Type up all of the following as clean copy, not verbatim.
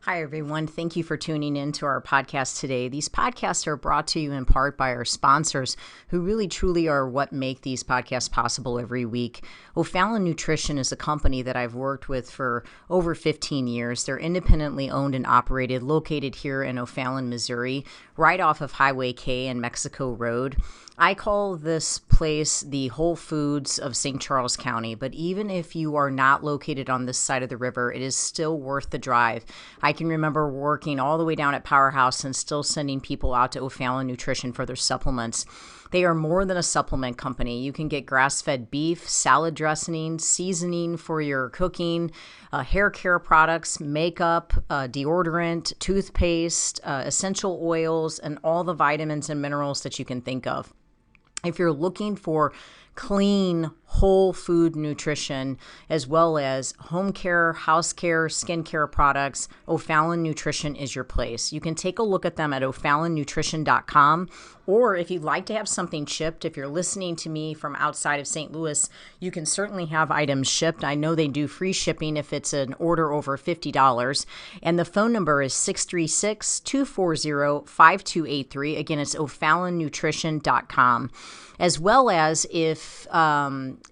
Hi, everyone. Thank you for tuning in to our podcast today. These podcasts are brought to you in part by our sponsors who really truly are what make these podcasts possible every week. O'Fallon Nutrition is a company that I've worked with for over 15 years. They're independently owned and operated, located here in O'Fallon, Missouri, right off of Highway K and Mexico Road. I call this place the Whole Foods of St. Charles County, but even if you are not located on this side of the river, it is still worth the drive. I can remember working all the way down at Powerhouse and still sending people out to O'Fallon Nutrition for their supplements. They are more than a supplement company. You can get grass-fed beef, salad dressing, seasoning for your cooking, hair care products, makeup, deodorant, toothpaste, essential oils, and all the vitamins and minerals that you can think of. If you're looking for clean, whole food nutrition, as well as home care, house care, skincare products, O'Fallon Nutrition is your place. You can take a look at them at o'fallonnutrition.com, or if you'd like to have something shipped, if you're listening to me from outside of St. Louis, you can certainly have items shipped. I know they do free shipping if it's an order over $50, and the phone number is 636-240-5283. Again, it's o'fallonnutrition.com. As well as if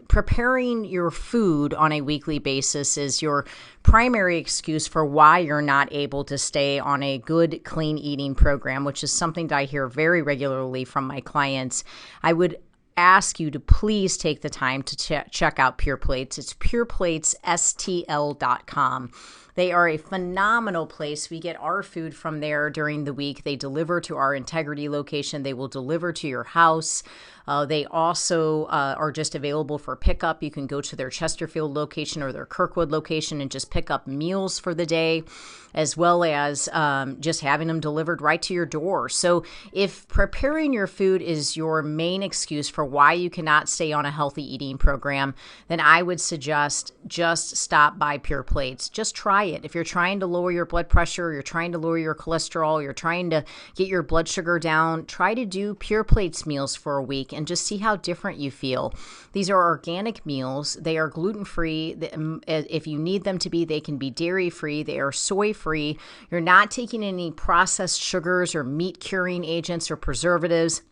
preparing your food on a weekly basis is your primary excuse for why you're not able to stay on a good, clean eating program, which is something that I hear very regularly from my clients, I would ask you to please take the time to check out Pure Plates. It's pureplatesstl.com. They are a phenomenal place. We get our food from there during the week. They deliver to our Integrity location. They will deliver to your house. They also are just available for pickup. You can go to their Chesterfield location or their Kirkwood location and just pick up meals for the day, as well as just having them delivered right to your door. So if preparing your food is your main excuse for why you cannot stay on a healthy eating program, then I would suggest just stop by Pure Plates. Just try it. If you're trying to lower your blood pressure, you're trying to lower your cholesterol, you're trying to get your blood sugar down, try to do Pure Plates meals for a week and just see how different you feel. These are organic meals. They are gluten-free. If you need them to be, they can be dairy-free. They are soy-free. You're not taking any processed sugars or meat-curing agents or preservatives.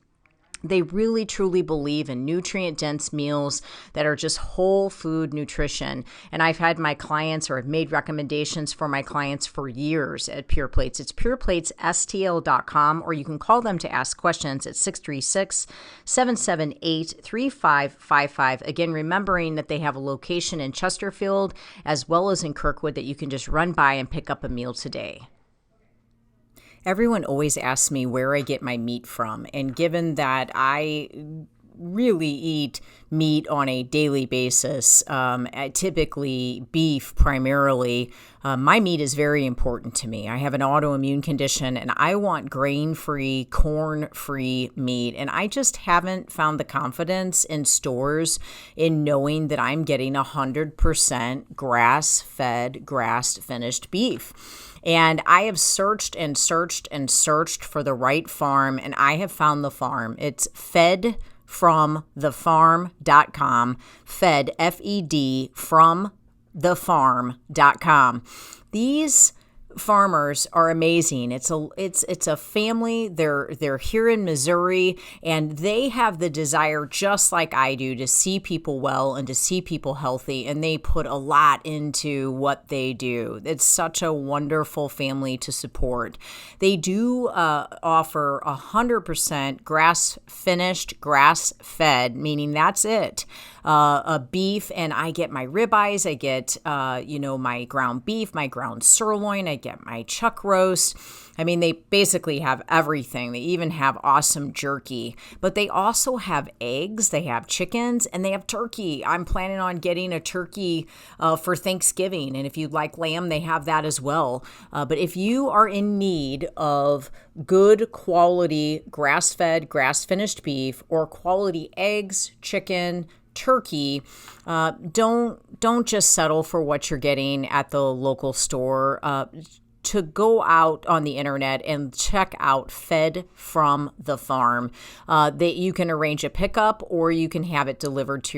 They really, truly believe in nutrient-dense meals that are just whole food nutrition. And I've had my clients, or I've made recommendations for my clients for years at Pure Plates. It's pureplatesstl.com, or you can call them to ask questions at 636-778-3555. Again, remembering that they have a location in Chesterfield as well as in Kirkwood that you can just run by and pick up a meal today. Everyone always asks me where I get my meat from, and given that I really eat meat on a daily basis, typically beef primarily, my meat is very important to me. I have an autoimmune condition and I want grain-free, corn-free meat, and I just haven't found the confidence in stores in knowing that I'm getting 100% grass-fed, grass-finished beef. And I have searched and searched and searched for the right farm, and I have found the farm. It's fedfromthefarm.com, fed, F-E-D, from thefarm.com. These farmers are amazing. It's a family. They're here in Missouri, and they have the desire, just like I do, to see people well and to see people healthy, and they put a lot into what they do. It's such a wonderful family to support. They do offer 100% grass-finished, grass-fed, meaning that's it. A beef, and I get my ribeyes, I get my ground beef, my ground sirloin, I get my chuck roast. I mean, they basically have everything. They even have awesome jerky, but they also have eggs, they have chickens, and they have turkey. I'm planning on getting a turkey for Thanksgiving, and if you'd like lamb, they have that as well. But if you are in need of good quality grass-fed, grass-finished beef, or quality eggs, chicken, turkey, don't just settle for what you're getting at the local store. to go out on the internet and check out Fed from the Farm. That you can arrange a pickup or you can have it delivered to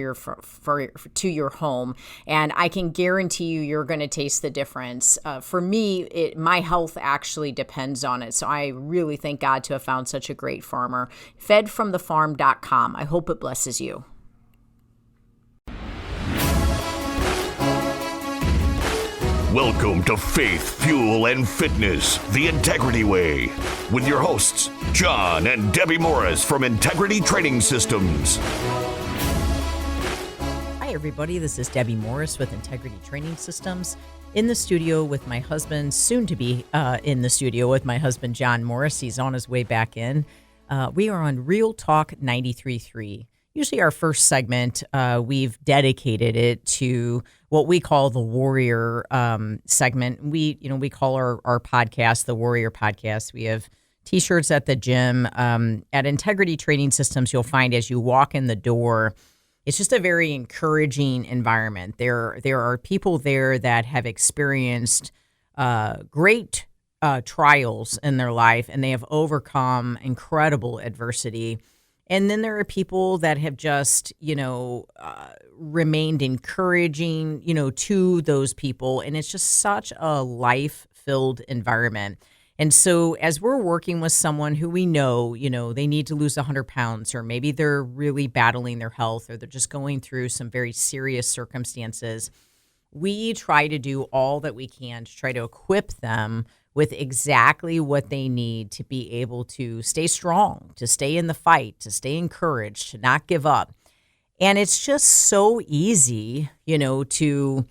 your home. And I can guarantee you're going to taste the difference. For me, my health actually depends on it. So I really thank God to have found such a great farmer. Fedfromthefarm.com. I hope it blesses you. Welcome to Faith, Fuel, and Fitness, the Integrity Way, with your hosts, John and Debbie Morris from Integrity Training Systems. Hi, everybody. This is Debbie Morris with Integrity Training Systems in the studio with my husband, soon to be in the studio with my husband, John Morris. He's on his way back in. We are on Real Talk 93.3. Usually our first segment, we've dedicated it to what we call the Warrior segment. We call our podcast the Warrior Podcast. We have T-shirts at the gym. At Integrity Training Systems, you'll find as you walk in the door, it's just a very encouraging environment. There are people there that have experienced great trials in their life, and they have overcome incredible adversity. And then there are people that have just, remained encouraging, to those people. And it's just such a life-filled environment. And so as we're working with someone who we know, they need to lose 100 pounds, or maybe they're really battling their health, or they're just going through some very serious circumstances, we try to do all that we can to try to equip them with exactly what they need to be able to stay strong, to stay in the fight, to stay encouraged, to not give up. And it's just so easy, to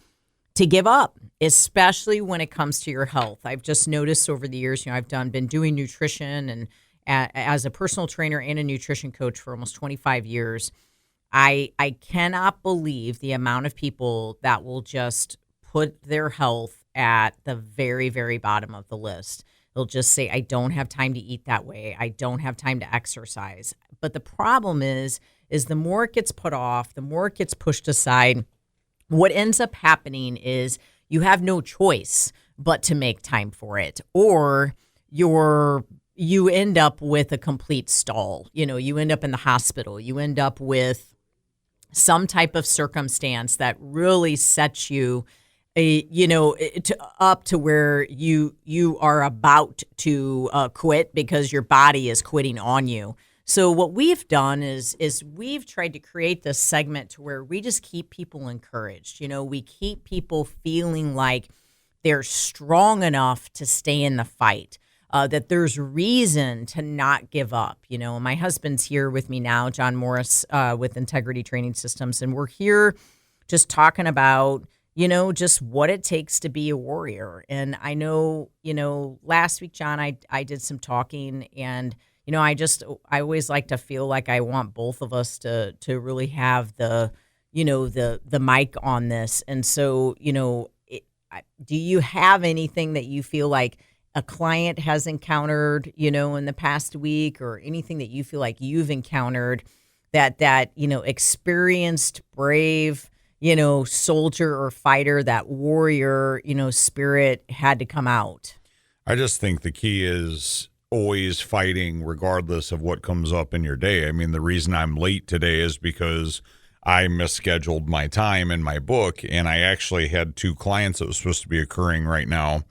give up, especially when it comes to your health. I've just noticed over the years, I've been doing nutrition and as a personal trainer and a nutrition coach for almost 25 years. I cannot believe the amount of people that will just put their health at the very, very bottom of the list. They'll just say, I don't have time to eat that way. I don't have time to exercise. But the problem is the more it gets put off, the more it gets pushed aside, what ends up happening is you have no choice but to make time for it, or you end up with a complete stall. You end up in the hospital. You end up with some type of circumstance that really sets you up to where you are about to quit because your body is quitting on you. So what we've done is we've tried to create this segment to where we just keep people encouraged. We keep people feeling like they're strong enough to stay in the fight, that there's reason to not give up. My husband's here with me now, John Morris with Integrity Training Systems, and we're here just talking about just what it takes to be a warrior. And I know, last week, John, I did some talking, and, I always like to feel like I want both of us to really have the mic on this. And so, do you have anything that you feel like a client has encountered, in the past week, or anything that you feel like you've encountered that experienced, brave, soldier or fighter, that warrior, spirit had to come out? I just think the key is always fighting regardless of what comes up in your day. I mean, the reason I'm late today is because I misscheduled my time in my book, and I actually had 2 clients that was supposed to be occurring right now,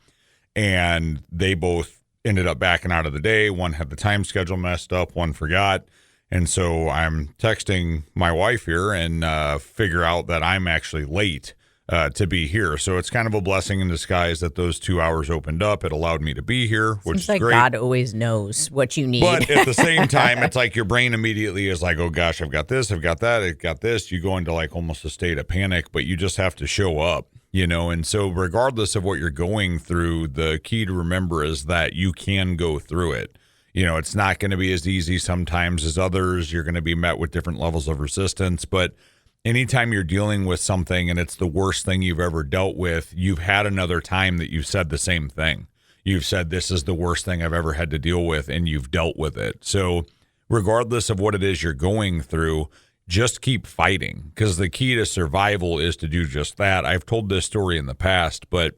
and they both ended up backing out of the day. One had the time schedule messed up, one forgot. And so I'm texting my wife here and figure out that I'm actually late to be here. So it's kind of a blessing in disguise that those 2 hours opened up. It allowed me to be here, which Seems is like great. God always knows what you need. But at the same time, it's like your brain immediately is like, oh gosh, I've got this, I've got that, I've got this. You go into like almost a state of panic, but you just have to show up, And so regardless of what you're going through, the key to remember is that you can go through it. It's not going to be as easy sometimes as others. You're going to be met with different levels of resistance. But anytime you're dealing with something and it's the worst thing you've ever dealt with, you've had another time that you've said the same thing. You've said, this is the worst thing I've ever had to deal with, and you've dealt with it. So regardless of what it is you're going through, just keep fighting, because the key to survival is to do just that. I've told this story in the past, but,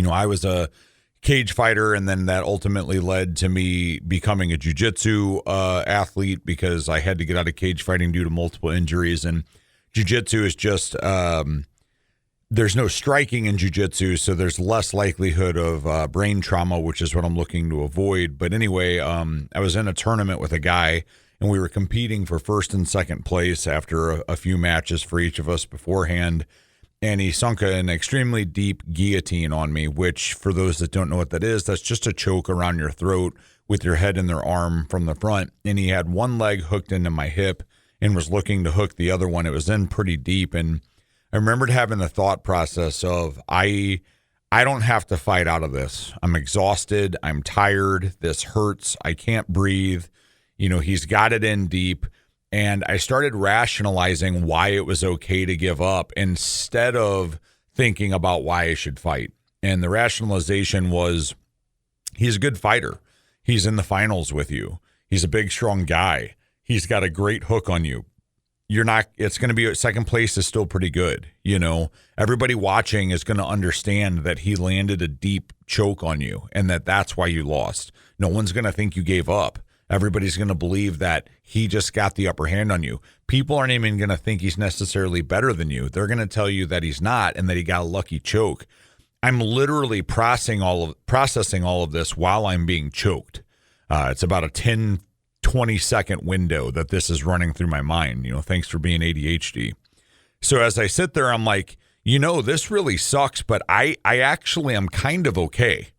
I was a cage fighter, and then that ultimately led to me becoming a jiu-jitsu athlete because I had to get out of cage fighting due to multiple injuries. And jiu-jitsu is just there's no striking in jiu-jitsu, so there's less likelihood of brain trauma, which is what I'm looking to avoid. But anyway, I was in a tournament with a guy, and we were competing for first and second place after a few matches for each of us beforehand. And he sunk an extremely deep guillotine on me, which, for those that don't know what that is, that's just a choke around your throat with your head and their arm from the front. And he had one leg hooked into my hip and was looking to hook the other one. It was in pretty deep. And I remembered having the thought process of, I don't have to fight out of this. I'm exhausted. I'm tired. This hurts. I can't breathe. You know, he's got it in deep. And I started rationalizing why it was okay to give up instead of thinking about why I should fight. And the rationalization was, he's a good fighter. He's in the finals with you. He's a big, strong guy. He's got a great hook on you. It's going to be, second place is still pretty good. You know, everybody watching is going to understand that he landed a deep choke on you and that's why you lost. No one's going to think you gave up. Everybody's going to believe that he just got the upper hand on you. People aren't even going to think he's necessarily better than you. They're going to tell you that he's not and that he got a lucky choke. I'm literally processing all of this while I'm being choked. It's about a 10, 20-second window that this is running through my mind. You know, thanks for being ADHD. So as I sit there, I'm like, you know, this really sucks, but I actually am kind of okay.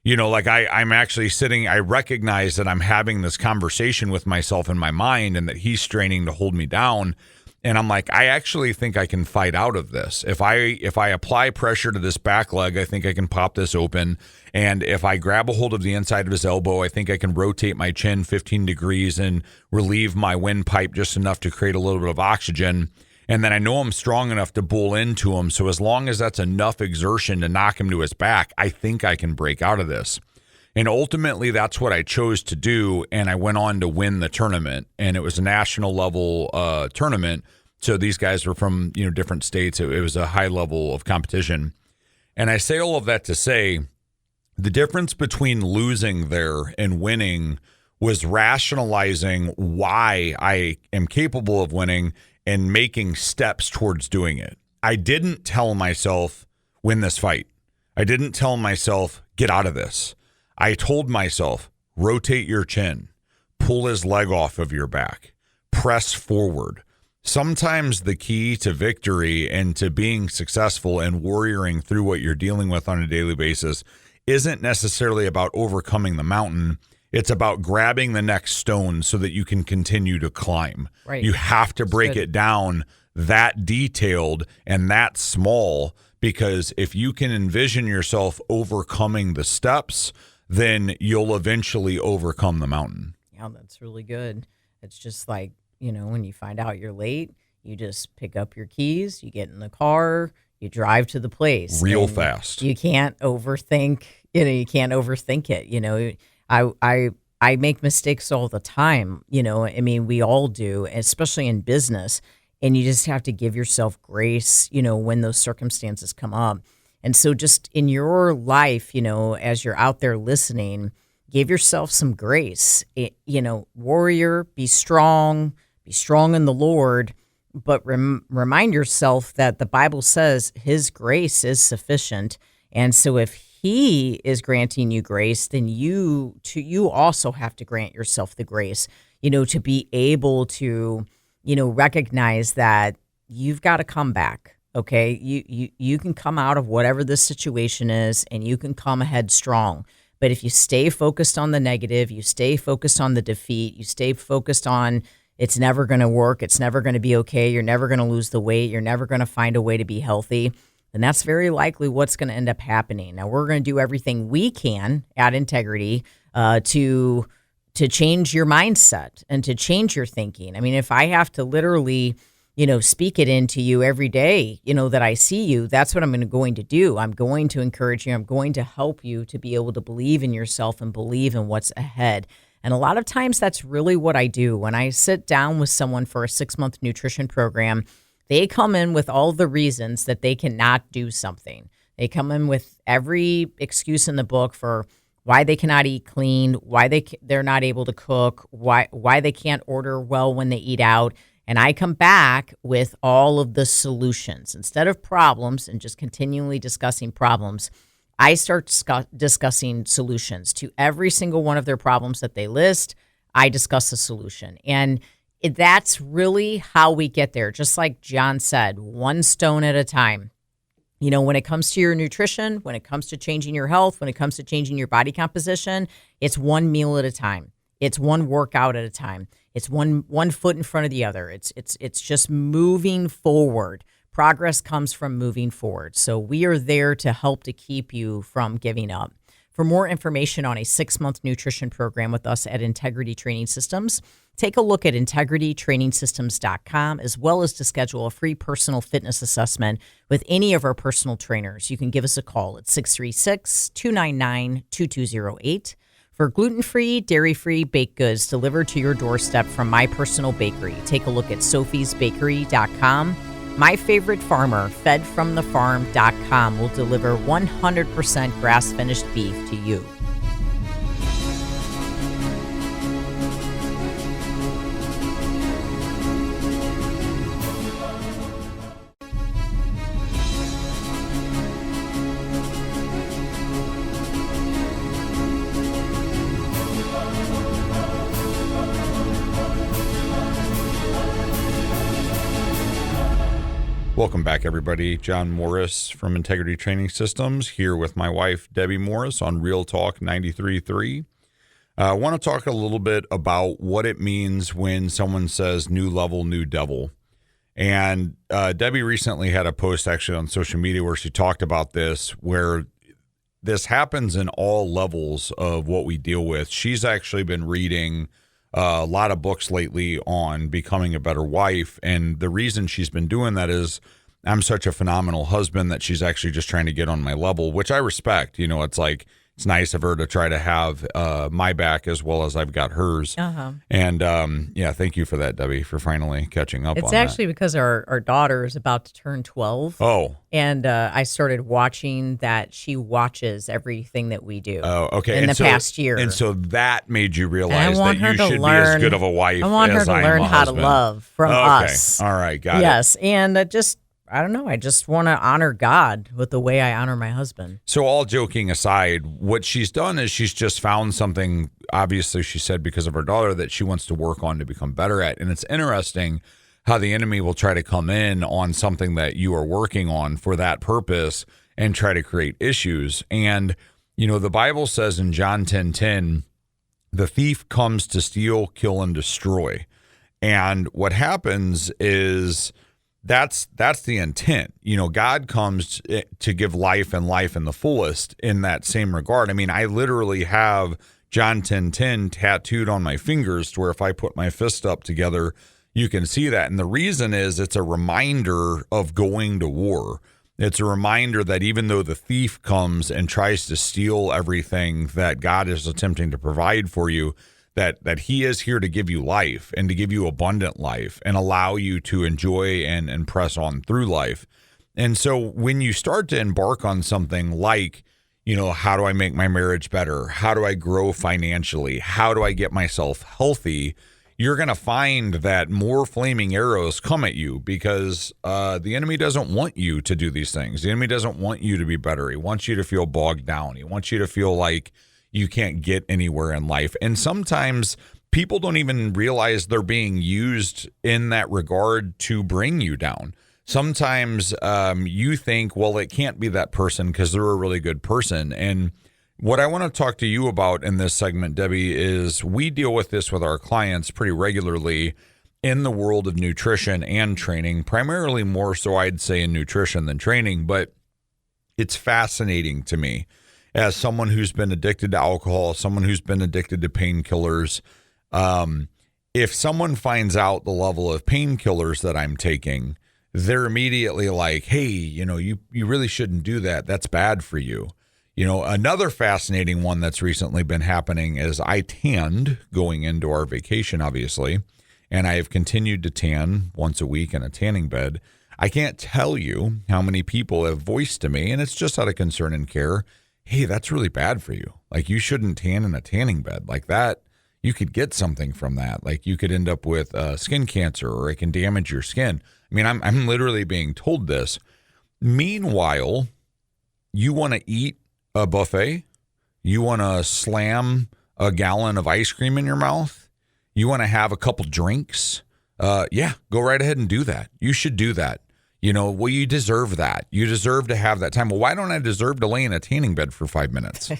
You know, like I'm actually sitting, I recognize that I'm having this conversation with myself in my mind and that he's straining to hold me down. And I'm like, I actually think I can fight out of this. If I apply pressure to this back leg, I think I can pop this open. And if I grab a hold of the inside of his elbow, I think I can rotate my chin 15 degrees and relieve my windpipe just enough to create a little bit of oxygen. And then I know I'm strong enough to bull into him. So as long as that's enough exertion to knock him to his back, I think I can break out of this. And ultimately, that's what I chose to do. And I went on to win the tournament. And it was a national level tournament. So these guys were from, you know, different states. It was a high level of competition. And I say all of that to say the difference between losing there and winning was rationalizing why I am capable of winning and making steps towards doing it. I didn't tell myself, win this fight. I didn't tell myself, get out of this. I told myself, rotate your chin, pull his leg off of your back, press forward. Sometimes the key to victory and to being successful and warrioring through what you're dealing with on a daily basis isn't necessarily about overcoming the mountain. It's about grabbing the next stone so that you can continue to climb. Right. You have to break it down that detailed and that small, because if you can envision yourself overcoming the steps, then you'll eventually overcome the mountain. Yeah, that's really good. It's just like, you know, when you find out you're late, you just pick up your keys, you get in the car, you drive to the place. Real fast. You can't overthink, you can't overthink it. You know, I make mistakes all the time. You know, I mean, we all do, especially in business. And you just have to give yourself grace, you know, when those circumstances come up. And so just in your life, you know, as you're out there listening, give yourself some grace. You know, warrior, be strong in the Lord, but remind yourself that the Bible says his grace is sufficient. And so if he is granting you grace, then you also have to grant yourself the grace, you know, to be able to, you know, recognize that you've got to come back. Okay. You can come out of whatever this situation is and you can come ahead strong. But if you stay focused on the negative, you stay focused on the defeat, you stay focused on it's never going to work, it's never going to be okay, you're never going to lose the weight, you're never going to find a way to be healthy, then that's very likely what's going to end up happening. Now, we're going to do everything we can at Integrity to change your mindset and to change your thinking. I mean, if I have to literally, you know, speak it into you every day, you know, that I see you, that's what I'm going to do. I'm going to encourage you. I'm going to help you to be able to believe in yourself and believe in what's ahead. And a lot of times that's really what I do. When I sit down with someone for a 6-month nutrition program, they come in with all the reasons that they cannot do something. They come in with every excuse in the book for why they cannot eat clean, why they're not able to cook, why they can't order well when they eat out. And I come back with all of the solutions. Instead of problems and just continually discussing problems, I start discussing solutions to every single one of their problems that they list. I discuss a solution. And that's really how we get there. Just like John said, one stone at a time. You know, when it comes to your nutrition, when it comes to changing your health, when it comes to changing your body composition, it's one meal at a time. It's one workout at a time. It's one foot in front of the other. It's just moving forward. Progress comes from moving forward. So we are there to help to keep you from giving up. For more information on a 6-month nutrition program with us at Integrity Training Systems, take a look at integritytrainingsystems.com, as well as to schedule a free personal fitness assessment with any of our personal trainers. You can give us a call at 636-299-2208. For gluten-free, dairy-free baked goods delivered to your doorstep from My Personal Bakery, take a look at sophiesbakery.com. My Favorite Farmer, fedfromthefarm.com, will deliver 100% grass-finished beef to you. Welcome back, everybody. John Morris from Integrity Training Systems here with my wife, Debbie Morris, on Real Talk 93.3. I want to talk a little bit about what it means when someone says new level, new devil. And Debbie recently had a post actually on social media where she talked about this, where this happens in all levels of what we deal with. She's actually been reading a lot of books lately on becoming a better wife. And the reason she's been doing that is I'm such a phenomenal husband that she's actually just trying to get on my level, which I respect. You know, it's like, it's nice of her to try to have my back as well as I've got hers. Uh-huh. And yeah, thank you for that, Debbie, for finally catching up on that. It's actually because our daughter is about to turn 12. Oh. And I started watching that she watches everything that we do. Oh, okay. In the past year. And so that made you realize that you should be learn, as good of a wife as I am a husband. I want her to learn how to love from us. All right, got it. Yes, and I don't know. I just want to honor God with the way I honor my husband. So all joking aside, what she's done is she's just found something, obviously she said because of her daughter, that she wants to work on to become better at. And it's interesting how the enemy will try to come in on something that you are working on for that purpose and try to create issues. And, you know, the Bible says in John 10:10, the thief comes to steal, kill, and destroy. And what happens is that's the intent. You know, God comes to give life and life in the fullest in that same regard. I mean, I literally have John 10:10 tattooed on my fingers to where if I put my fist up together, you can see that. And the reason is it's a reminder of going to war. It's a reminder that even though the thief comes and tries to steal everything that God is attempting to provide for you, that he is here to give you life and to give you abundant life and allow you to enjoy and press on through life. And so when you start to embark on something like, you know, how do I make my marriage better? How do I grow financially? How do I get myself healthy? You're going to find that more flaming arrows come at you because the enemy doesn't want you to do these things. The enemy doesn't want you to be better. He wants you to feel bogged down. He wants you to feel like you can't get anywhere in life. And sometimes people don't even realize they're being used in that regard to bring you down. Sometimes you think, well, it can't be that person because they're a really good person. And what I want to talk to you about in this segment, Debbie, is we deal with this with our clients pretty regularly in the world of nutrition and training, primarily more so I'd say in nutrition than training, but it's fascinating to me. As someone who's been addicted to alcohol, someone who's been addicted to painkillers, if someone finds out the level of painkillers that I'm taking, they're immediately like, hey, you know, you really shouldn't do that. That's bad for you. You know, another fascinating one that's recently been happening is I tanned going into our vacation, obviously, and I have continued to tan once a week in a tanning bed. I can't tell you how many people have voiced to me, and it's just out of concern and care, hey, that's really bad for you. Like, you shouldn't tan in a tanning bed like that. You could get something from that. Like, you could end up with skin cancer, or it can damage your skin. I mean, I'm literally being told this. Meanwhile, you want to eat a buffet? You want to slam a gallon of ice cream in your mouth? You want to have a couple drinks? Yeah, go right ahead and do that. You should do that. Well, you deserve that. You deserve to have that time. Well, why don't I deserve to lay in a tanning bed for 5 minutes?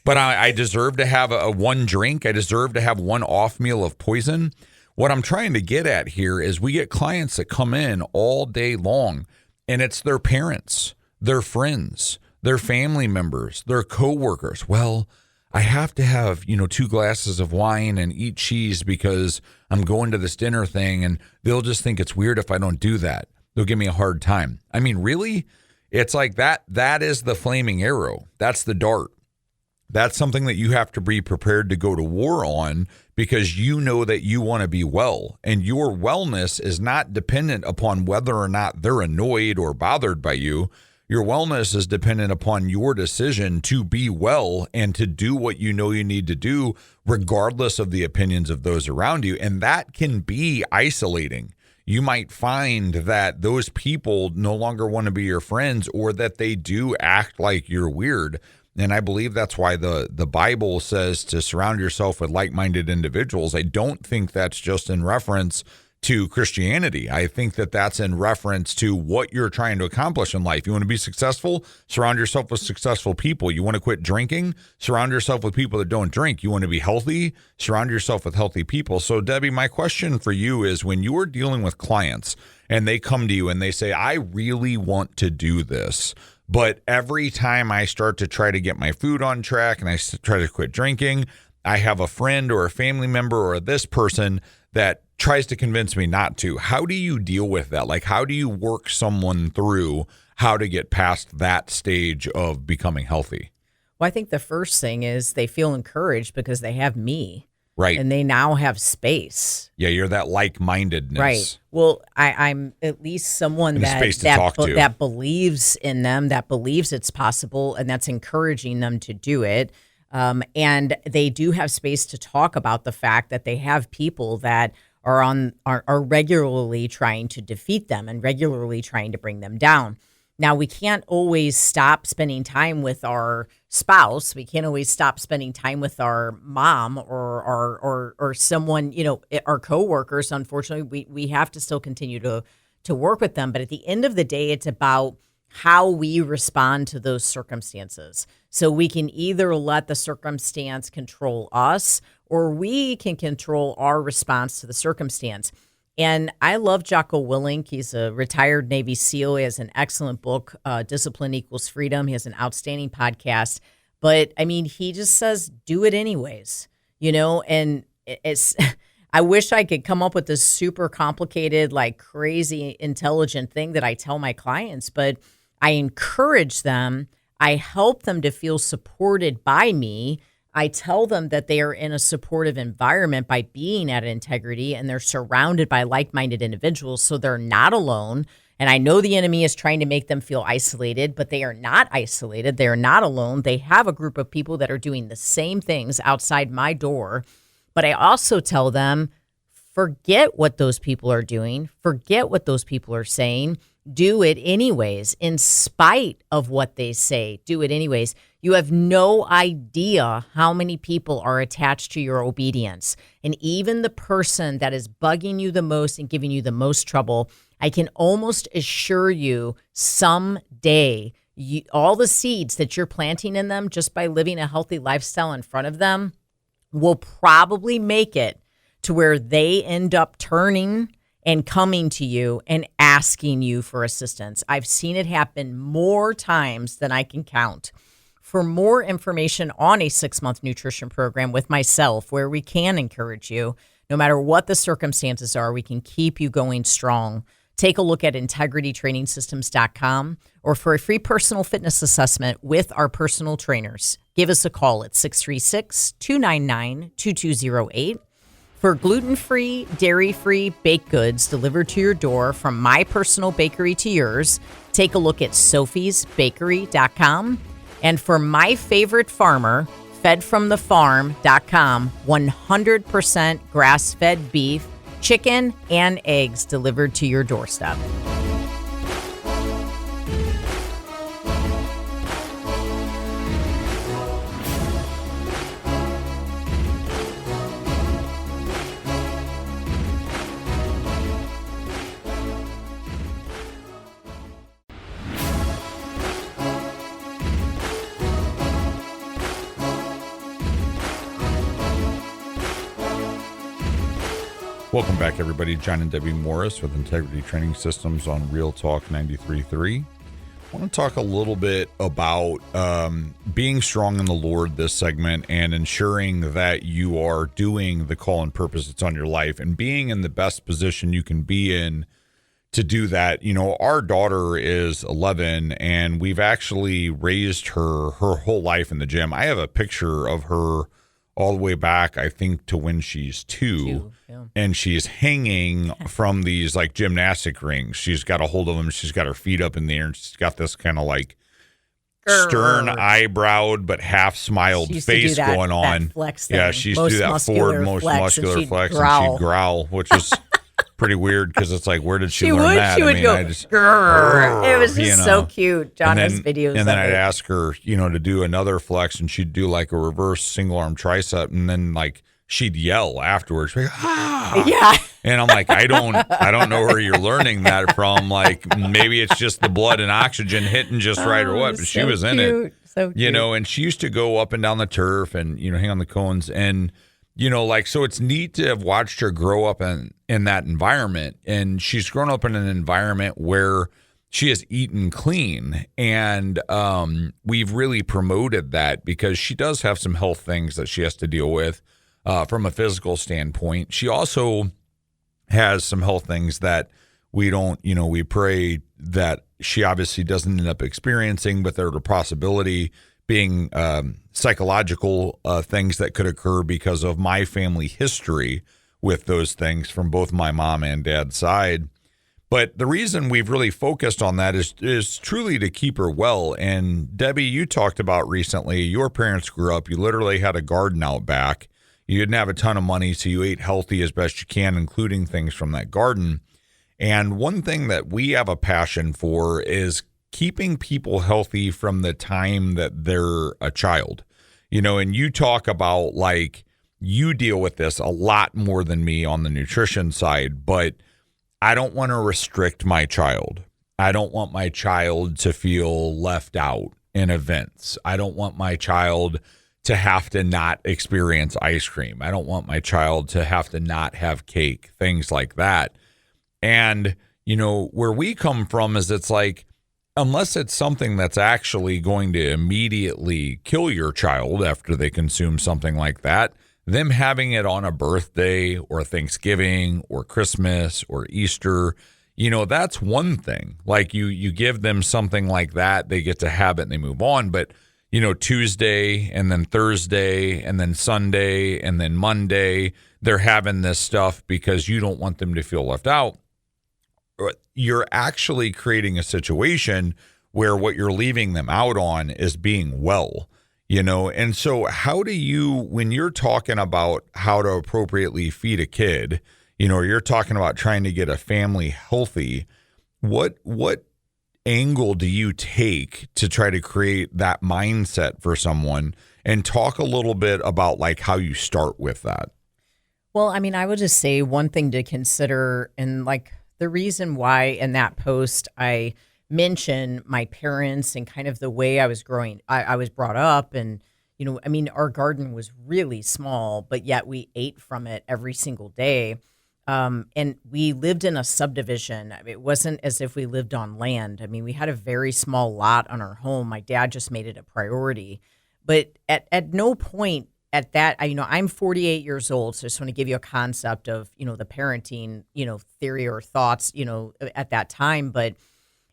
But I deserve to have a one drink. I deserve to have one off meal of poison. What I'm trying to get at here is we get clients that come in all day long, and it's their parents, their friends, their family members, their coworkers. Well, I have to have, 2 glasses of wine and eat cheese because I'm going to this dinner thing, and they'll just think it's weird if I don't do that. They'll give me a hard time. I mean, really? It's like that. That is the flaming arrow. That's the dart. That's something that you have to be prepared to go to war on, because you know that you want to be well, and your wellness is not dependent upon whether or not they're annoyed or bothered by you. Your wellness is dependent upon your decision to be well and to do what you know you need to do, regardless of the opinions of those around you. And that can be isolating. You might find that those people no longer want to be your friends, or that they do act like you're weird. And I believe that's why the Bible says to surround yourself with like-minded individuals. I don't think that's just in reference to Christianity. I think that that's in reference to what you're trying to accomplish in life. You want to be successful? Surround yourself with successful people. You want to quit drinking? Surround yourself with people that don't drink. You want to be healthy? Surround yourself with healthy people. So, Debbie, my question for you is, when you are dealing with clients and they come to you and they say, I really want to do this, but every time I start to try to get my food on track and I try to quit drinking, I have a friend or a family member or this person that tries to convince me not to. How do you deal with that? Like, how do you work someone through how to get past that stage of becoming healthy? Well, I think the first thing is they feel encouraged because they have me. Right. And they now have space. Yeah, you're that like-mindedness. Right. Well, I'm at least someone that believes in them, that believes it's possible, and that's encouraging them to do it. And they do have space to talk about the fact that they have people that are regularly trying to defeat them and regularly trying to bring them down. Now, we can't always stop spending time with our spouse. We can't always stop spending time with our mom or someone, our coworkers. Unfortunately, we have to still continue to work with them. But at the end of the day, it's about how we respond to those circumstances. So we can either let the circumstance control us, or we can control our response to the circumstance. And I love Jocko Willink. He's a retired Navy SEAL. He has an excellent book, Discipline Equals Freedom. He has an outstanding podcast. But, I mean, he just says, do it anyways, and it's I wish I could come up with this super complicated, like crazy intelligent thing that I tell my clients, but I encourage them. I help them to feel supported by me. I tell them that they are in a supportive environment by being at Integrity, and they're surrounded by like-minded individuals, so they're not alone. And I know the enemy is trying to make them feel isolated, but they are not isolated. They are not alone. They have a group of people that are doing the same things outside my door. But I also tell them, forget what those people are doing. Forget what those people are saying. Do it anyways. In spite of what they say, do it anyways. You have no idea how many people are attached to your obedience. And even the person that is bugging you the most and giving you the most trouble, I can almost assure you someday, all the seeds that you're planting in them just by living a healthy lifestyle in front of them will probably make it to where they end up turning and coming to you and asking you for assistance. I've seen it happen more times than I can count. For more information on a 6-month nutrition program with myself, where we can encourage you, no matter what the circumstances are, we can keep you going strong. Take a look at integritytrainingsystems.com, or for a free personal fitness assessment with our personal trainers, give us a call at 636-299-2208. For gluten-free, dairy-free baked goods delivered to your door from my personal bakery to yours, take a look at sophiesbakery.com. And for my favorite farmer, fedfromthefarm.com, 100% grass-fed beef, chicken, and eggs delivered to your doorstep. Welcome back, everybody. John and Debbie Morris with Integrity Training Systems on Real Talk 93.3. I want to talk a little bit about being strong in the Lord this segment and ensuring that you are doing the call and purpose that's on your life and being in the best position you can be in to do that. You know, our daughter is 11 and we've actually raised her whole life in the gym. I have a picture of her all the way back, I think, to when she's two. And she's hanging from these like gymnastic rings. She's got a hold of them. She's got her feet up in the air and she's got this kind of like stern eyebrowed but half smiled face going on. Yeah, she used to do that forward most muscular flex and she'd growl, which is pretty weird because it's like, where did she learn that? She would go, it was just so cute. John has videos. And then I'd ask her, to do another flex and she'd do like a reverse single arm tricep and then like she'd yell afterwards. Like, yeah. And I'm like, I don't know where you're learning that from. Like maybe it's just the blood and oxygen hitting just right or what, but she was in it. So cute. And she used to go up and down the turf and, hang on the cones and, so it's neat to have watched her grow up in that environment. And she's grown up in an environment where she has eaten clean. And we've really promoted that because she does have some health things that she has to deal with from a physical standpoint. She also has some health things that we don't, we pray that she obviously doesn't end up experiencing, but there's a possibility being psychological things that could occur because of my family history with those things from both my mom and dad's side. But the reason we've really focused on that is truly to keep her well. And Debbie, you talked about recently, your parents grew up, you literally had a garden out back. You didn't have a ton of money, so you ate healthy as best you can, including things from that garden. And one thing that we have a passion for is keeping people healthy from the time that they're a child. And you talk about like you deal with this a lot more than me on the nutrition side, but I don't want to restrict my child. I don't want my child to feel left out in events. I don't want my child to have to not experience ice cream. I don't want my child to have to not have cake, things like that. And, where we come from is it's like, unless it's something that's actually going to immediately kill your child after they consume something like that, them having it on a birthday or Thanksgiving or Christmas or Easter, that's one thing. Like you give them something like that, they get to have it and they move on. But, Tuesday and then Thursday and then Sunday and then Monday, they're having this stuff because you don't want them to feel left out. You're actually creating a situation where what you're leaving them out on is being well, And so how do you, when you're talking about how to appropriately feed a kid, or you're talking about trying to get a family healthy, what angle do you take to try to create that mindset for someone? And talk a little bit about like how you start with that. Well, I mean, I would just say one thing to consider, and like the reason why in that post I mention my parents and kind of the way I was growing, I was brought up, and our garden was really small, but yet we ate from it every single day. And we lived in a subdivision. It wasn't as if we lived on land. I mean, we had a very small lot on our home. My dad just made it a priority. But at no point at that, I'm 48 years old, so I just want to give you a concept of, the parenting, theory or thoughts, at that time. But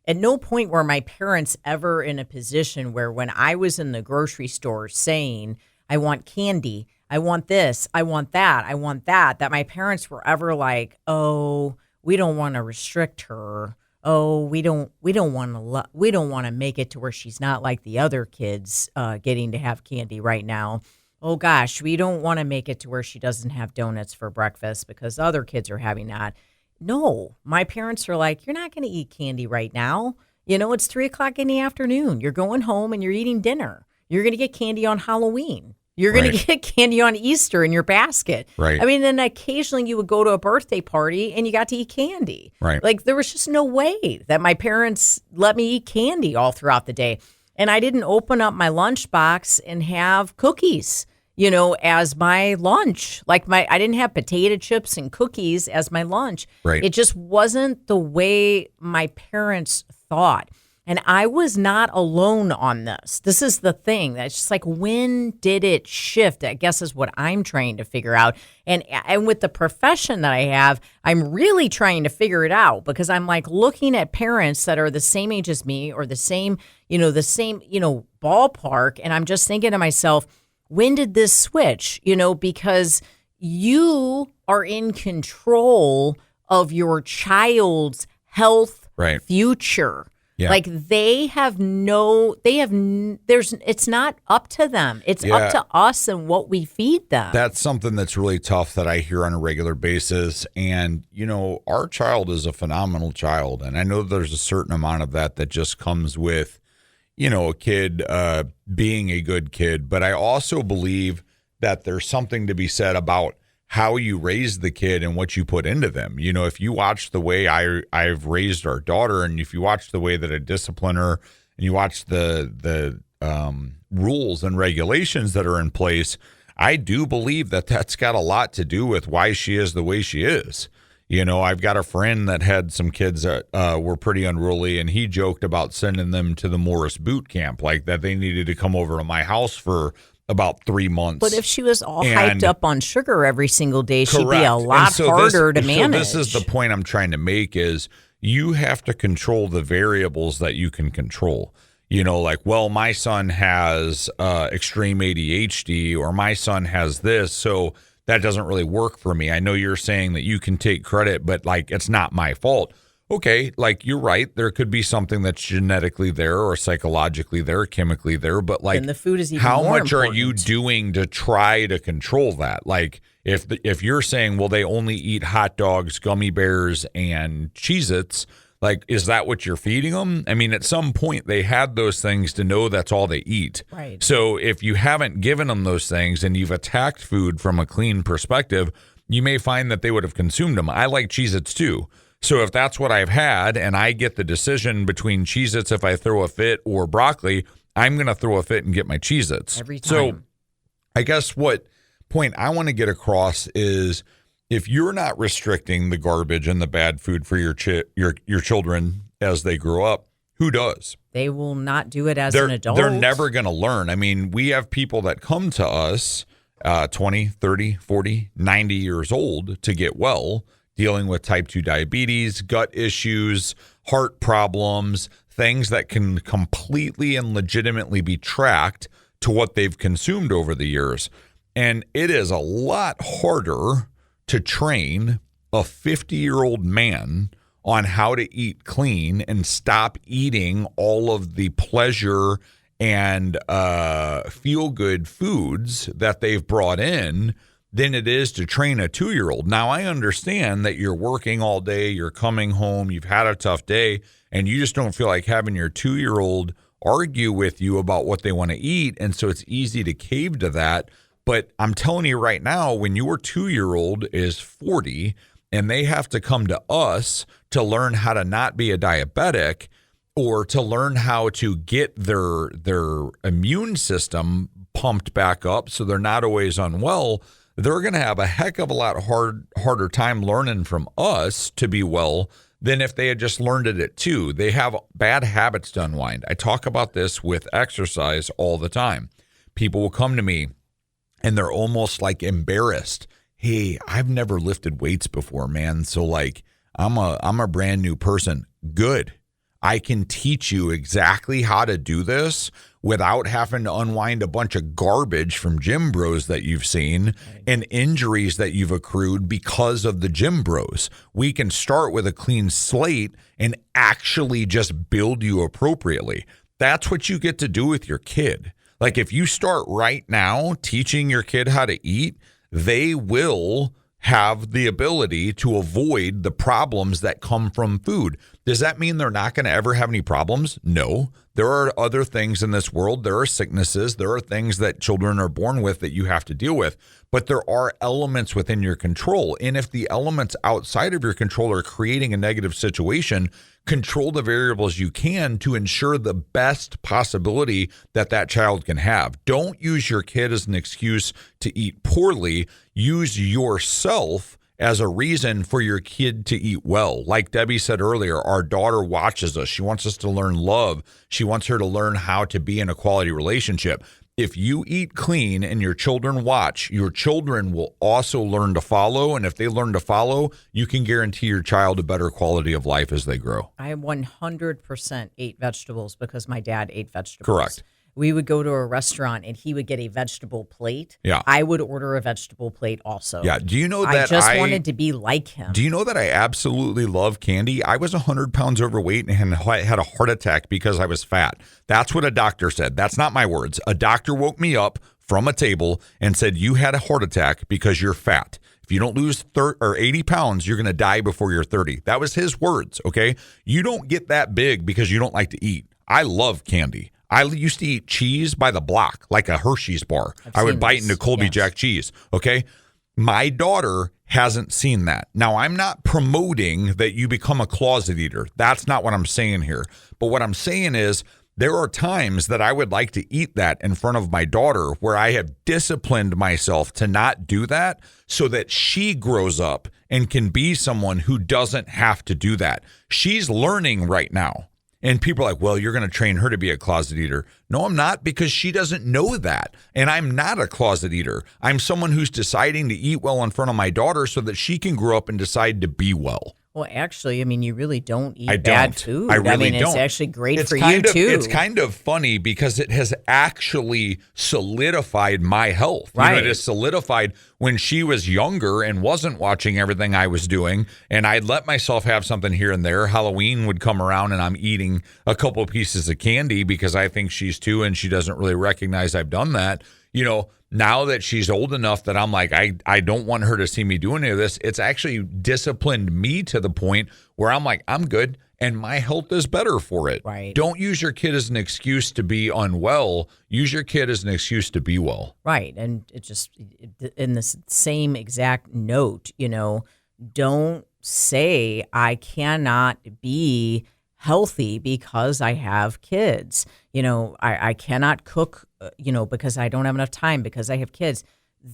at no point were my parents ever in a position where when I was in the grocery store saying, I want candy. I want this. I want that. I want that. That my parents were ever like, oh, we don't want to restrict her. Oh, we don't want to make it to where she's not like the other kids getting to have candy right now. Oh gosh, we don't want to make it to where she doesn't have donuts for breakfast because other kids are having that. No, my parents are like, you're not going to eat candy right now. You know, it's 3:00 in the afternoon. You're going home and you're eating dinner. You're going to get candy on Halloween. You're going to get candy on Easter in your basket. Right. I mean, then occasionally you would go to a birthday party and you got to eat candy. Right. Like there was just no way that my parents let me eat candy all throughout the day. And I didn't open up my lunchbox and have cookies, you know, as my lunch. Like I didn't have potato chips and cookies as my lunch. Right. It just wasn't the way my parents thought. And I was not alone on this. This is the thing. That's just like, when did it shift? I guess is what I'm trying to figure out. And with the profession that I have, I'm really trying to figure it out because I'm like looking at parents that are the same age as me or the same ballpark. And I'm just thinking to myself, when did this switch? You know, because you are in control of your child's health future. Yeah. Like it's not up to them. It's up to us and what we feed them. That's something that's really tough that I hear on a regular basis. And, you know, our child is a phenomenal child. And I know there's a certain amount of that just comes with, you know, a kid being a good kid. But I also believe that there's something to be said about how you raise the kid and what you put into them. You know, if you watch the way I've raised our daughter, and if you watch the way that I discipline her, and you watch the rules and regulations that are in place, I do believe that that's got a lot to do with why she is the way she is. You know, I've got a friend that had some kids that were pretty unruly, and he joked about sending them to the Morris boot camp, like that they needed to come over to my house for about 3 months. But if she was all hyped up on sugar every single day, she'd be a lot harder to manage. So this is the point I'm trying to make is you have to control the variables that you can control. You know, like, well, my son has extreme ADHD, or my son has this, so that doesn't really work for me. I know you're saying that you can take credit, but like, it's not my fault. Okay, like you're right. There could be something that's genetically there or psychologically there, chemically there, but like, and the food is even how more much important. are you doing to try to control that? Like, if you're saying, well, they only eat hot dogs, gummy bears, and Cheez-Its, like, is that what you're feeding them? I mean, at some point they had those things to know that's all they eat. Right. So if you haven't given them those things and you've attacked food from a clean perspective, you may find that they would have consumed them. I like Cheez-Its too. So if that's what I've had and I get the decision between Cheez-Its if I throw a fit or broccoli, I'm going to throw a fit and get my Cheez-Its. Every time. So I guess what point I want to get across is, if you're not restricting the garbage and the bad food for your children as they grow up, who does? They will not do it as an adult. They're never going to learn. I mean, we have people that come to us 20, 30, 40, 90 years old to get well, dealing with type 2 diabetes, gut issues, heart problems, things that can completely and legitimately be tracked to what they've consumed over the years. And it is a lot harder to train a 50-year-old man on how to eat clean and stop eating all of the pleasure and feel-good foods that they've brought in than it is to train a 2-year-old. Now, I understand that you're working all day, you're coming home, you've had a tough day, and you just don't feel like having your 2-year-old argue with you about what they want to eat, and so it's easy to cave to that. But I'm telling you right now, when your 2-year-old is 40 and they have to come to us to learn how to not be a diabetic, or to learn how to get their immune system pumped back up so they're not always unwell, they're going to have a heck of a lot harder time learning from us to be well than if they had just learned it at 2. They have bad habits to unwind. I talk about this with exercise all the time. People will come to me and they're almost like embarrassed. Hey, I've never lifted weights before, man. So like, I'm a brand new person. Good. I can teach you exactly how to do this without having to unwind a bunch of garbage from gym bros that you've seen and injuries that you've accrued because of the gym bros. We can start with a clean slate and actually just build you appropriately. That's what you get to do with your kid. Like if you start right now teaching your kid how to eat, they will have the ability to avoid the problems that come from food. Does that mean they're not going to ever have any problems? No. There are other things in this world. There are sicknesses. There are things that children are born with that you have to deal with. But there are elements within your control. And if the elements outside of your control are creating a negative situation, control the variables you can to ensure the best possibility that that child can have. Don't use your kid as an excuse to eat poorly. Use yourself as a reason for your kid to eat well. Like Debbie said earlier, our daughter watches us. She wants us to learn love. She wants her to learn how to be in a quality relationship. If you eat clean and your children watch, your children will also learn to follow. And if they learn to follow, you can guarantee your child a better quality of life as they grow. I 100% ate vegetables because my dad ate vegetables. Correct. We would go to a restaurant and he would get a vegetable plate. Yeah. I would order a vegetable plate also. Yeah. Do you know that I just wanted to be like him. Do you know that I absolutely love candy? I was 100 pounds overweight and had a heart attack because I was fat. That's what a doctor said. That's not my words. A doctor woke me up from a table and said, you had a heart attack because you're fat. If you don't lose 80 pounds, you're going to die before you're 30. That was his words, okay? You don't get that big because you don't like to eat. I love candy. I used to eat cheese by the block, like a Hershey's bar. I would bite into Colby Jack cheese, okay? My daughter hasn't seen that. Now, I'm not promoting that you become a closet eater. That's not what I'm saying here. But what I'm saying is there are times that I would like to eat that in front of my daughter where I have disciplined myself to not do that so that she grows up and can be someone who doesn't have to do that. She's learning right now. And people are like, well, you're going to train her to be a closet eater. No, I'm not, because she doesn't know that. And I'm not a closet eater. I'm someone who's deciding to eat well in front of my daughter so that she can grow up and decide to be well. Well, actually, I mean, you really don't eat bad food. I really don't. It's actually great for you, too. It's kind of funny because it has actually solidified my health. Right. You know, it has solidified when she was younger and wasn't watching everything I was doing, and I'd let myself have something here and there. Halloween would come around, and I'm eating a couple pieces of candy because I think she's 2 and she doesn't really recognize I've done that. You know, now that she's old enough that I'm like, I don't want her to see me do any of this, it's actually disciplined me to the point where I'm like, I'm good and my health is better for it. Right. Don't use your kid as an excuse to be unwell. Use your kid as an excuse to be well. Right. And it just, in the same exact note, you know, don't say I cannot be healthy because I have kids. You know, I cannot cook, because I don't have enough time because I have kids.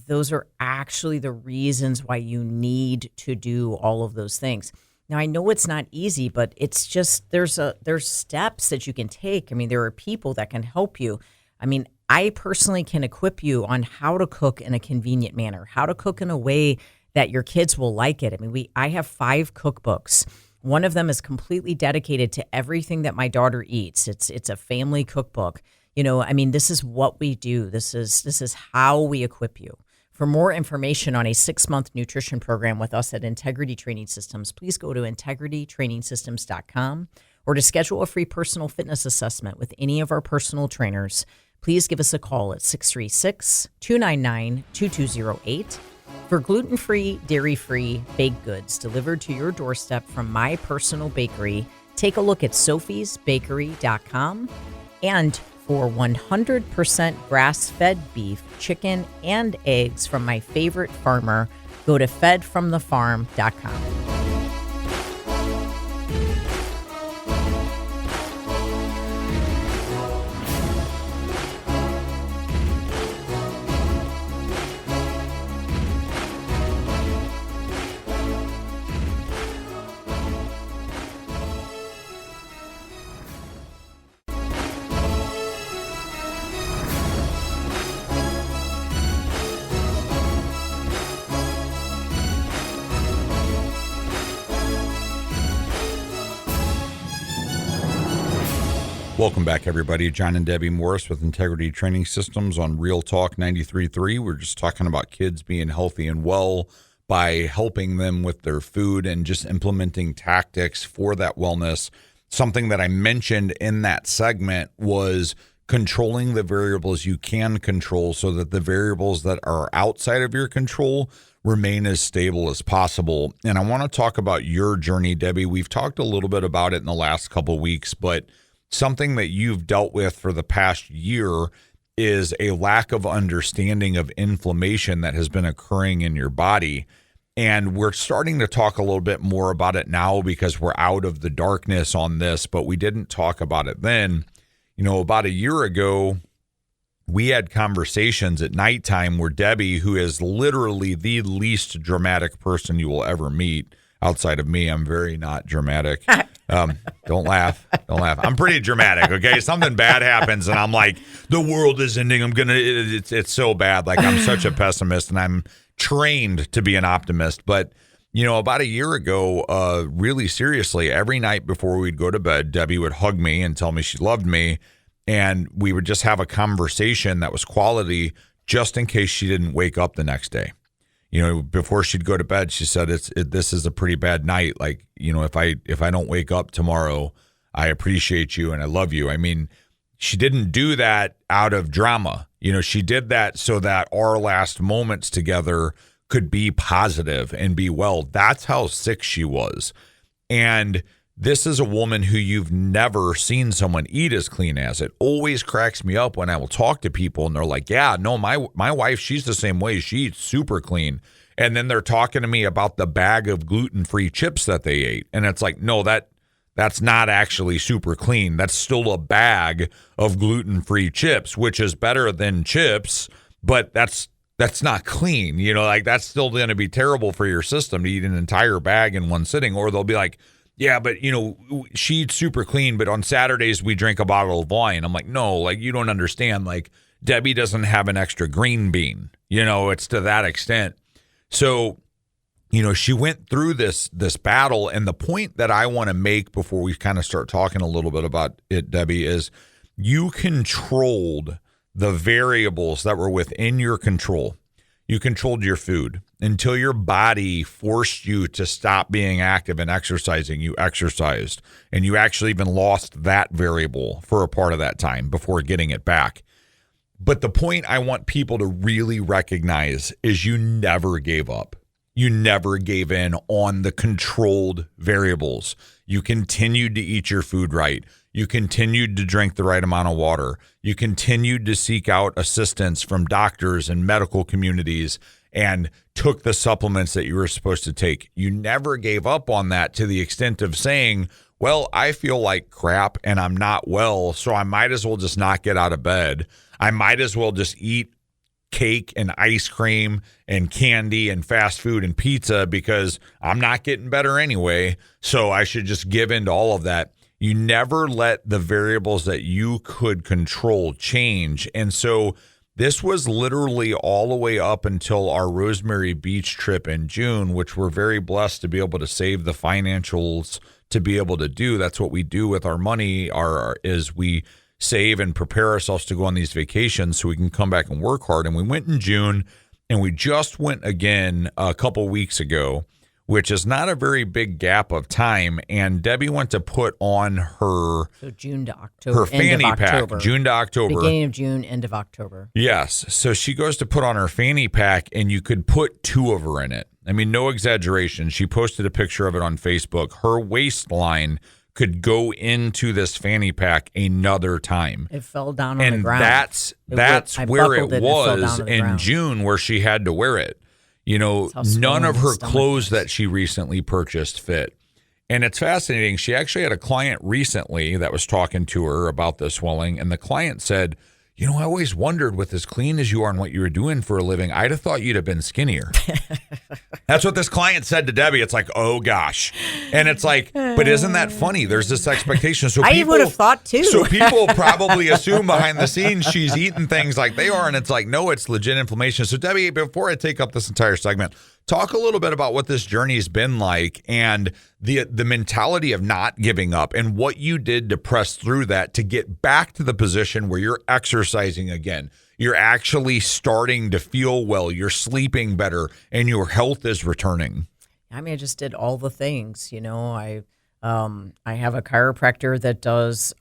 Those are actually the reasons why you need to do all of those things. Now, I know it's not easy, but it's just there's steps that you can take. I mean, there are people that can help you. I mean, I personally can equip you on how to cook in a convenient manner, how to cook in a way that your kids will like it. I mean, I have 5 cookbooks. One of them is completely dedicated to everything that my daughter eats. It's a family cookbook. You know, I mean, this is what we do. This is how we equip you. For more information on a 6-month nutrition program with us at Integrity Training Systems, please go to integritytrainingsystems.com, or to schedule a free personal fitness assessment with any of our personal trainers, please give us a call at 636-299-2208. For gluten-free, dairy-free baked goods delivered to your doorstep from my personal bakery, take a look at sophiesbakery.com. And for 100% grass-fed beef, chicken, and eggs from my favorite farmer, go to fedfromthefarm.com. Welcome back, everybody. John and Debbie Morris with Integrity Training Systems on Real Talk 93.3. We're just talking about kids being healthy and well by helping them with their food and just implementing tactics for that wellness. Something that I mentioned in that segment was controlling the variables you can control so that the variables that are outside of your control remain as stable as possible. And I want to talk about your journey, Debbie. We've talked a little bit about it in the last couple of weeks, but something that you've dealt with for the past year is a lack of understanding of inflammation that has been occurring in your body. And we're starting to talk a little bit more about it now because we're out of the darkness on this, but we didn't talk about it then. You know, about a year ago, we had conversations at nighttime where Debbie, who is literally the least dramatic person you will ever meet outside of me, I'm very not dramatic. Don't laugh. Don't laugh. I'm pretty dramatic, okay? Something bad happens and I'm like, the world is ending. It's so bad. Like, I'm such a pessimist and I'm trained to be an optimist. But, you know, about a year ago, really seriously, every night before we'd go to bed, Debbie would hug me and tell me she loved me. And we would just have a conversation that was quality just in case she didn't wake up the next day. You know, before she'd go to bed, she said, this is a pretty bad night. Like, you know, if I don't wake up tomorrow, I appreciate you and I love you. I mean, she didn't do that out of drama. You know, she did that so that our last moments together could be positive and be well. That's how sick she was. And this is a woman who you've never seen someone eat as clean as. It always cracks me up when I will talk to people and they're like, yeah, no, my wife, she's the same way. She eats super clean. And then they're talking to me about the bag of gluten-free chips that they ate. And it's like, no, that's not actually super clean. That's still a bag of gluten-free chips, which is better than chips, but that's not clean. You know, like, that's still going to be terrible for your system to eat an entire bag in one sitting. Or they'll be like, yeah, but, you know, she eats super clean, but on Saturdays we drink a bottle of wine. I'm like, no, like, you don't understand. Like, Debbie doesn't have an extra green bean. You know, it's to that extent. So, you know, she went through this battle. And the point that I want to make before we kind of start talking a little bit about it, Debbie, is you controlled the variables that were within your control. You controlled your food until your body forced you to stop being active and exercising. You exercised, and you actually even lost that variable for a part of that time before getting it back. But the point I want people to really recognize is you never gave up. You never gave in on the controlled variables. You continued to eat your food right. You continued to drink the right amount of water. You continued to seek out assistance from doctors and medical communities and took the supplements that you were supposed to take. You never gave up on that to the extent of saying, well, I feel like crap and I'm not well, so I might as well just not get out of bed. I might as well just eat cake and ice cream and candy and fast food and pizza because I'm not getting better anyway, so I should just give in to all of that. You never let the variables that you could control change. And so this was literally all the way up until our Rosemary Beach trip in June, which we're very blessed to be able to save the financials to be able to do. That's what we do with our money, is we save and prepare ourselves to go on these vacations so we can come back and work hard. And we went in June, and we just went again a couple weeks ago, which is not a very big gap of time. And Debbie went to put on her June to October, her fanny pack, June to October, beginning of June, end of October. Yes. So she goes to put on her fanny pack, and you could put two of her in it. I mean, no exaggeration. She posted a picture of it on Facebook. Her waistline could go into this fanny pack another time. It fell down on the ground. And that's where it was in June, where she had to wear it. You know, none of her clothes that she recently purchased fit. And it's fascinating. She actually had a client recently that was talking to her about the swelling. And the client said, you know, I always wondered with as clean as you are and what you were doing for a living, I'd have thought you'd have been skinnier. That's what this client said to Debbie. It's like, oh gosh. And it's like, but isn't that funny? There's this expectation. So I would have thought too. So people probably assume behind the scenes she's eating things like they are. And it's like, no, it's legit inflammation. So Debbie, before I take up this entire segment, talk a little bit about what this journey has been like and the mentality of not giving up and what you did to press through that to get back to the position where you're exercising again. You're actually starting to feel well. You're sleeping better and your health is returning. I mean, I just did all the things, you know. I have a chiropractor that does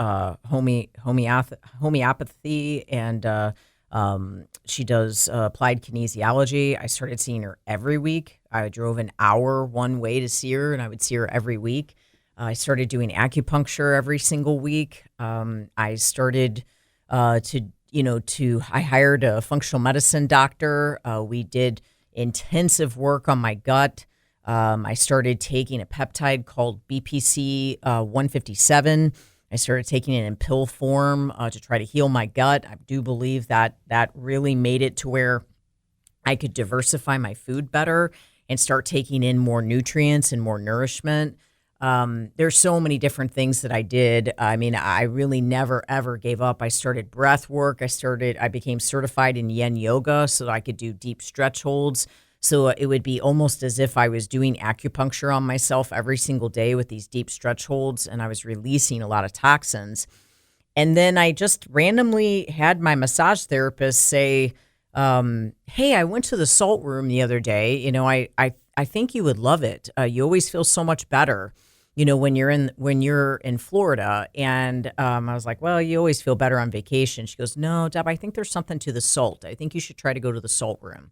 homeopathy and she does applied kinesiology. I started seeing her every week. I drove an hour one way to see her, and I would see her every week. I started doing acupuncture every single week. I started I hired a functional medicine doctor. We did intensive work on my gut. I started taking a peptide called BPC 157. I started taking it in pill form to try to heal my gut. I do believe that really made it to where I could diversify my food better and start taking in more nutrients and more nourishment. There's so many different things that I did. I mean, I really never, ever gave up. I started breath work. I became certified in yin yoga so that I could do deep stretch holds. So it would be almost as if I was doing acupuncture on myself every single day with these deep stretch holds, and I was releasing a lot of toxins. And then I just randomly had my massage therapist say, hey, I went to the salt room the other day. You know, I think you would love it. You always feel so much better, you know, when you're in Florida. And I was like, well, you always feel better on vacation. She goes, no, Deb, I think there's something to the salt. I think you should try to go to the salt room.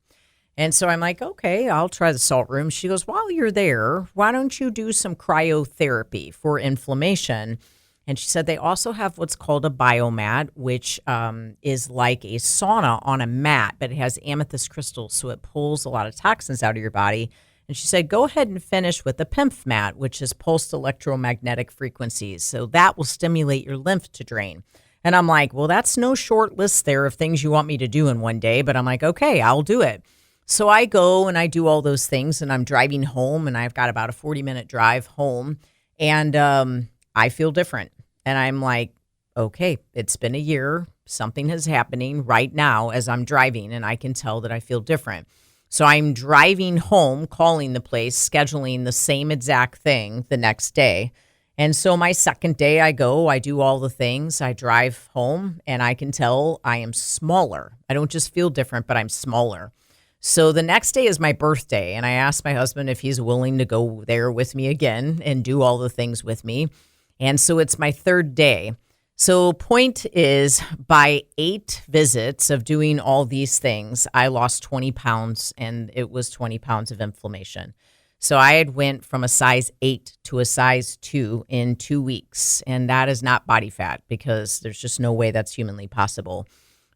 And so I'm like, okay, I'll try the salt room. She goes, while you're there, why don't you do some cryotherapy for inflammation? And she said they also have what's called a biomat, which is like a sauna on a mat, but it has amethyst crystals, so it pulls a lot of toxins out of your body. And she said, go ahead and finish with the PEMF mat, which is pulsed electromagnetic frequencies. So that will stimulate your lymph to drain. And I'm like, well, that's no short list there of things you want me to do in one day. But I'm like, okay, I'll do it. So I go and I do all those things, and I'm driving home, and I've got about a 40-minute drive home, and I feel different. And I'm like, okay, it's been a year. Something is happening right now as I'm driving, and I can tell that I feel different. So I'm driving home, calling the place, scheduling the same exact thing the next day. And so my second day I go, I do all the things, I drive home, and I can tell I am smaller. I don't just feel different, but I'm smaller. So the next day is my birthday, and I asked my husband if he's willing to go there with me again and do all the things with me. And so it's my third day. So point is, by 8 visits of doing all these things, I lost 20 pounds, and it was 20 pounds of inflammation. So I had went from a size 8 to a size 2 in 2 weeks, and that is not body fat because there's just no way that's humanly possible.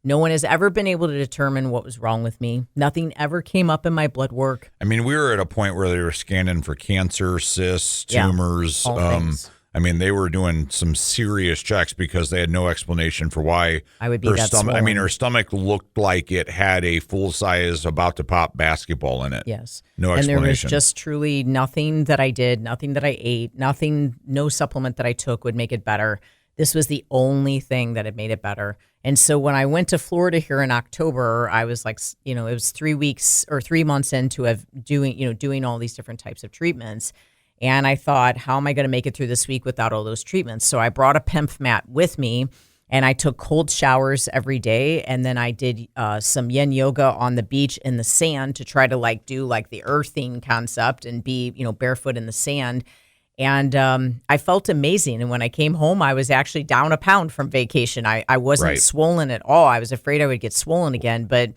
No one has ever been able to determine what was wrong with me. Nothing ever came up in my blood work. I mean, we were at a point where they were scanning for cancer, cysts, tumors. All things. I mean, they were doing some serious checks because they had no explanation for why I would be that stomach. I mean, swollen. her stomach looked like it had a full size, about to pop basketball in it. Yes. No And explanation. there was just truly nothing that I did, nothing that I ate, no supplement that I took would make it better. This was the only thing that had made it better. And so when I went to Florida here in October, I was like, you know, it was 3 weeks or 3 months into doing all these different types of treatments. And I thought, how am I going to make it through this week without all those treatments? So I brought a PEMF mat with me, and I took cold showers every day. And then I did some yin yoga on the beach in the sand to try to do the earthing concept and be, barefoot in the sand. And I felt amazing. And when I came home, I was actually down a pound from vacation. I wasn't swollen at all. I was afraid I would get swollen again. But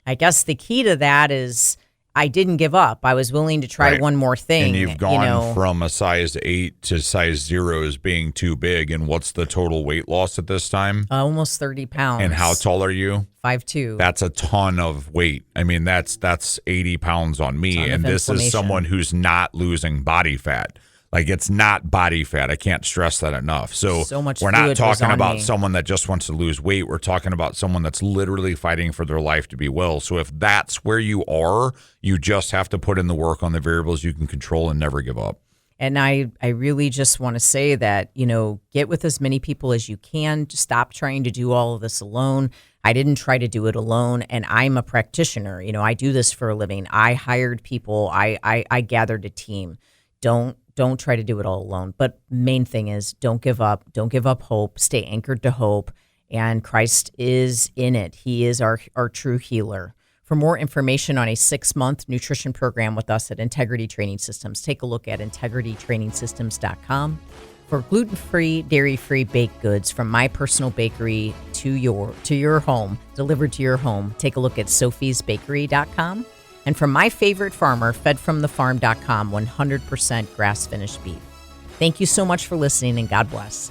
I guess the key to that is I didn't give up. I was willing to try one more thing. And you've gone from a size 8 to size 0 as being too big. And what's the total weight loss at this time? Almost 30 pounds. And how tall are you? 5'2". That's a ton of weight. I mean, that's 80 pounds on me. And this is someone who's not losing body fat. Like, it's not body fat. I can't stress that enough. So much we're not fluid was talking on about me. someone that just wants to lose weight. We're talking about someone that's literally fighting for their life to be well. So if that's where you are, you just have to put in the work on the variables you can control and never give up. And I really just want to say that, get with as many people as you can. Stop trying to do all of this alone. I didn't try to do it alone, and I'm a practitioner. I do this for a living. I hired people. I gathered a team. Don't try to do it all alone. But main thing is, don't give up. Don't give up hope. Stay anchored to hope. And Christ is in it. He is our true healer. For more information on a 6-month nutrition program with us at Integrity Training Systems, take a look at integritytrainingsystems.com. For gluten-free, dairy-free baked goods from my personal bakery to your home, delivered to your home, take a look at sophiesbakery.com. And from my favorite farmer, fedfromthefarm.com, 100% grass-finished beef. Thank you so much for listening, and God bless.